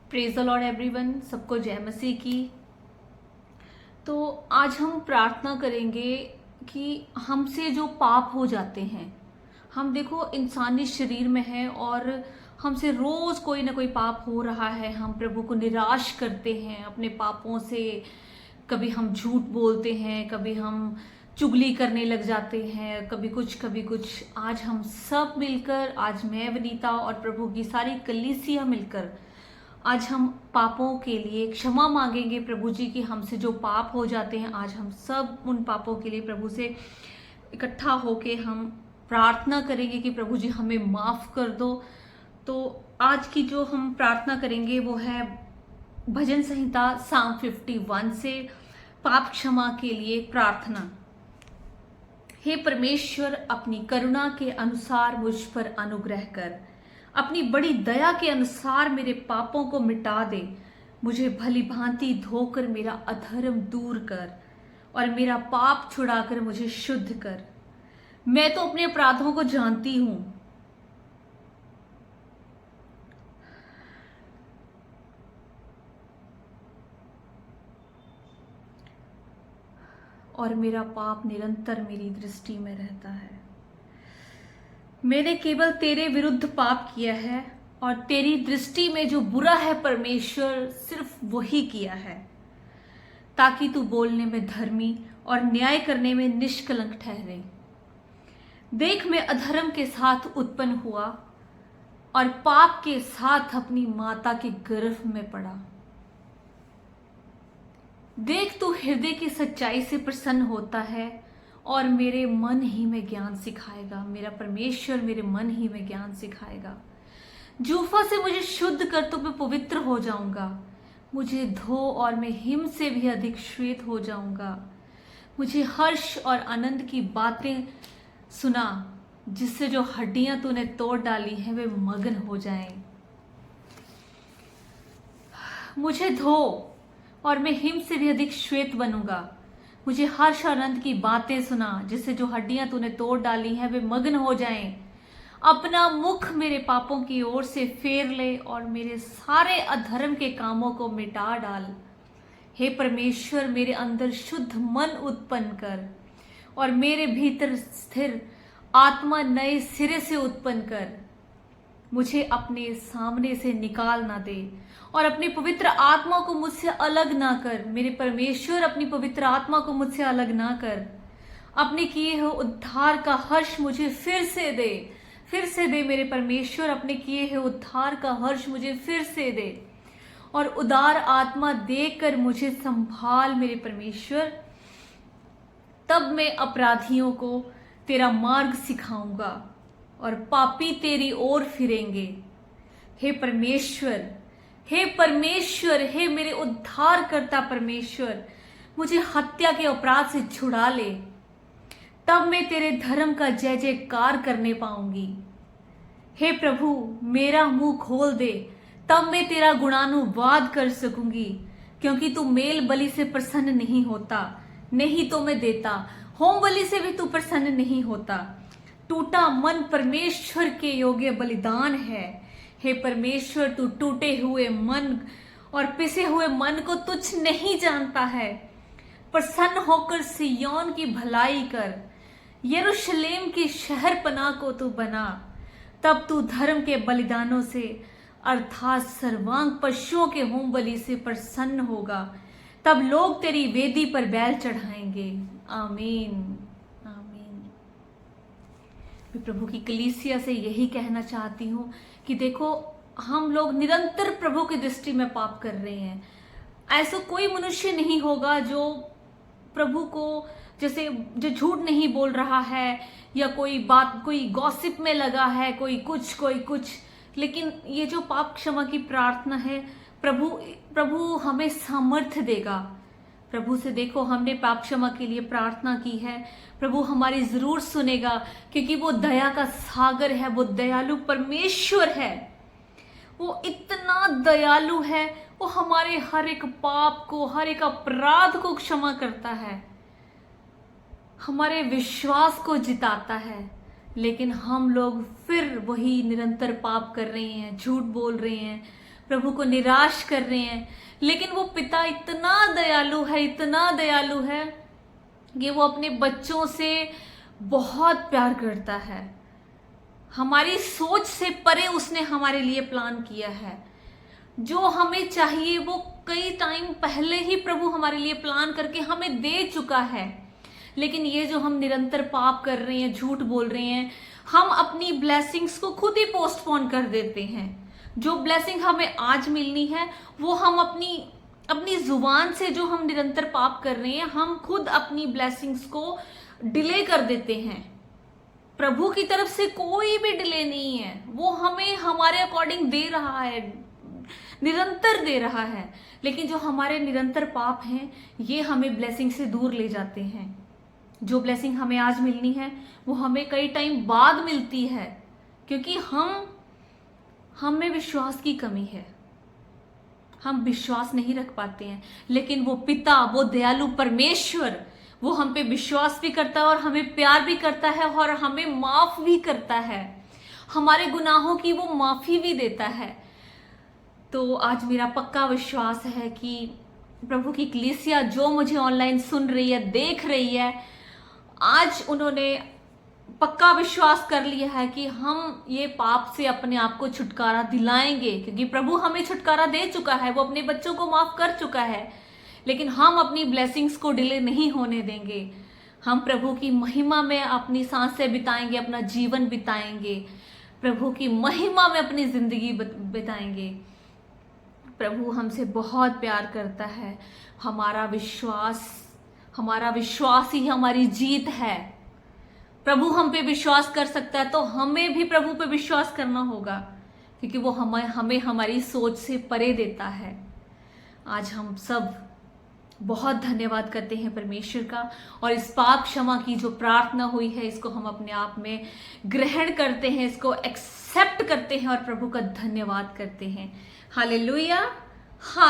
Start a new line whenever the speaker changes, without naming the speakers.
Praise the Lord everyone, सबको जय मसीह की। तो आज हम प्रार्थना करेंगे कि हमसे जो पाप हो जाते हैं, हम देखो इंसानी शरीर में हैं और हमसे रोज कोई ना कोई पाप हो रहा है। हम प्रभु को निराश करते हैं अपने पापों से। कभी हम झूठ बोलते हैं, कभी हम चुगली करने लग जाते हैं, कभी कुछ कभी कुछ। आज हम सब मिलकर, आज मैं वनीता और प्रभु की सारी कलीसिया मिलकर आज हम पापों के लिए क्षमा मांगेंगे प्रभु जी की। हमसे जो पाप हो जाते हैं, आज हम सब उन पापों के लिए प्रभु से इकट्ठा होके हम प्रार्थना करेंगे कि प्रभु जी हमें माफ कर दो। तो आज की जो हम प्रार्थना करेंगे वो है भजन संहिता साम 51 से पाप क्षमा के लिए प्रार्थना। हे परमेश्वर, अपनी करुणा के अनुसार मुझ पर अनुग्रह कर, अपनी बड़ी दया के अनुसार मेरे पापों को मिटा दे। मुझे भली भांति धोकर मेरा अधर्म दूर कर और मेरा पाप छुड़ाकर मुझे शुद्ध कर। मैं तो अपने अपराधों को जानती हूं, और मेरा पाप निरंतर मेरी दृष्टि में रहता है। मैंने केवल तेरे विरुद्ध पाप किया है और तेरी दृष्टि में जो बुरा है परमेश्वर, सिर्फ वही किया है, ताकि तू बोलने में धर्मी और न्याय करने में निष्कलंक ठहरे। देख, मैं अधर्म के साथ उत्पन्न हुआ और पाप के साथ अपनी माता के गर्भ में पड़ा। देख, तू हृदय की सच्चाई से प्रसन्न होता है और मेरे मन ही में ज्ञान सिखाएगा। मेरा परमेश्वर मेरे मन ही में ज्ञान सिखाएगा। जूफा से मुझे शुद्ध कर तो मैं पवित्र हो जाऊंगा। मुझे धो और मैं हिम से भी अधिक श्वेत हो जाऊंगा। मुझे हर्ष और आनंद की बातें सुना, जिससे जो हड्डियां तूने तोड़ डाली हैं वे मगन हो जाएं। मुझे धो और मैं हिम से भी अधिक श्वेत बनूंगा। मुझे हर्ष और आनंद की बातें सुना, जिससे जो हड्डियां तूने तोड़ डाली हैं वे मगन हो जाएं। अपना मुख मेरे पापों की ओर से फेर ले और मेरे सारे अधर्म के कामों को मिटा डाल। हे परमेश्वर, मेरे अंदर शुद्ध मन उत्पन्न कर और मेरे भीतर स्थिर आत्मा नए सिरे से उत्पन्न कर। मुझे अपने सामने से निकाल ना दे और अपनी पवित्र आत्मा को मुझसे अलग ना कर। मेरे परमेश्वर, अपनी पवित्र आत्मा को मुझसे अलग ना कर। अपने किए हुए उद्धार का हर्ष मुझे फिर से दे मेरे परमेश्वर। अपने किए हुए उद्धार का हर्ष मुझे फिर से दे और उदार आत्मा देकर मुझे संभाल मेरे परमेश्वर। तब मैं अपराधियों को तेरा मार्ग सिखाऊंगा और पापी तेरी ओर फिरेंगे। हे परमेश्वर, हे परमेश्वर, हे मेरे उद्धार करता परमेश्वर, मुझे हत्या के अपराध से छुड़ा ले। तब मैं तेरे धर्म का जय जयकार करने पाऊंगी। हे प्रभु, मेरा मुंह खोल दे, तब मैं तेरा गुणानुवाद कर सकूंगी। क्योंकि तू मेल बलि से प्रसन्न नहीं होता, नहीं तो मैं देता। होम बलि से भी तू प्रसन्न नहीं होता। टूटा मन परमेश्वर के योग्य बलिदान है। हे परमेश्वर, तू टूटे हुए मन और पिसे हुए मन को तुच्छ नहीं जानता है। प्रसन्न होकर सिय्योन की भलाई कर, यरूशलेम की शहर पनाह को तू बना। तब तू धर्म के बलिदानों से अर्थात सर्वांग पशुओं के होम बलि से प्रसन्न होगा। तब लोग तेरी वेदी पर बैल चढ़ाएंगे। आमीन, आमीन। मैं प्रभु की कलीसिया से यही कहना चाहती हूँ कि देखो, हम लोग निरंतर प्रभु की दृष्टि में पाप कर रहे हैं। ऐसा कोई मनुष्य नहीं होगा जो प्रभु को, जैसे जो झूठ नहीं बोल रहा है या कोई बात, कोई गॉसिप में लगा है, कोई कुछ। लेकिन ये जो पाप क्षमा की प्रार्थना है, प्रभु हमें सामर्थ्य देगा। प्रभु से देखो, हमने पाप क्षमा के लिए प्रार्थना की है, प्रभु हमारी जरूर सुनेगा, क्योंकि वो दया का सागर है, वो दयालु परमेश्वर है। वो इतना दयालु है, वो हमारे हर एक पाप को, हर एक अपराध को क्षमा करता है, हमारे विश्वास को जिताता है। लेकिन हम लोग फिर वही निरंतर पाप कर रहे हैं, झूठ बोल रहे हैं, प्रभु को निराश कर रहे हैं, लेकिन वो पिता इतना दयालु है, इतना दयालु है कि वो अपने बच्चों से बहुत प्यार करता है। हमारी सोच से परे उसने हमारे लिए प्लान किया है। जो हमें चाहिए वो कई टाइम पहले ही प्रभु हमारे लिए प्लान करके हमें दे चुका है। लेकिन ये जो हम निरंतर पाप कर रहे हैं, झूठ बोल रहे हैं, हम अपनी ब्लेसिंग्स को खुद ही पोस्टपोन कर देते हैं। जो ब्लेसिंग हमें आज मिलनी है वो हम अपनी जुबान से जो हम निरंतर पाप कर रहे हैं, हम खुद अपनी ब्लेसिंग्स को डिले कर देते हैं। प्रभु की तरफ से कोई भी डिले नहीं है, वो हमें हमारे अकॉर्डिंग दे रहा है, निरंतर दे रहा है। लेकिन जो हमारे निरंतर पाप हैं ये हमें ब्लेसिंग से दूर ले जाते हैं। जो ब्लेसिंग हमें आज मिलनी है वो हमें कई टाइम बाद मिलती है, क्योंकि हम में विश्वास की कमी है, हम विश्वास नहीं रख पाते हैं। लेकिन वो पिता, वो दयालु परमेश्वर, वो हम पे विश्वास भी करता है और हमें प्यार भी करता है और हमें माफ भी करता है, हमारे गुनाहों की वो माफी भी देता है। तो आज मेरा पक्का विश्वास है कि प्रभु की कलीसिया जो मुझे ऑनलाइन सुन रही है, देख रही है, आज उन्होंने पक्का विश्वास कर लिया है कि हम ये पाप से अपने आप को छुटकारा दिलाएंगे, क्योंकि प्रभु हमें छुटकारा दे चुका है, वो अपने बच्चों को माफ कर चुका है। लेकिन हम अपनी ब्लेसिंग्स को डिले नहीं होने देंगे। हम प्रभु की महिमा में अपनी सांसें बिताएंगे, अपना जीवन बिताएंगे, प्रभु की महिमा में अपनी जिंदगी बिताएंगे। प्रभु हमसे बहुत प्यार करता है। हमारा विश्वास ही हमारी जीत है। प्रभु हम पे विश्वास कर सकता है तो हमें भी प्रभु पे विश्वास करना होगा, क्योंकि वो हमें हमारी सोच से परे देता है। आज हम सब बहुत धन्यवाद करते हैं परमेश्वर का, और इस पाप क्षमा की जो प्रार्थना हुई है इसको हम अपने आप में ग्रहण करते हैं, इसको एक्सेप्ट करते हैं और प्रभु का धन्यवाद करते हैं। हालेलुया। हाँ।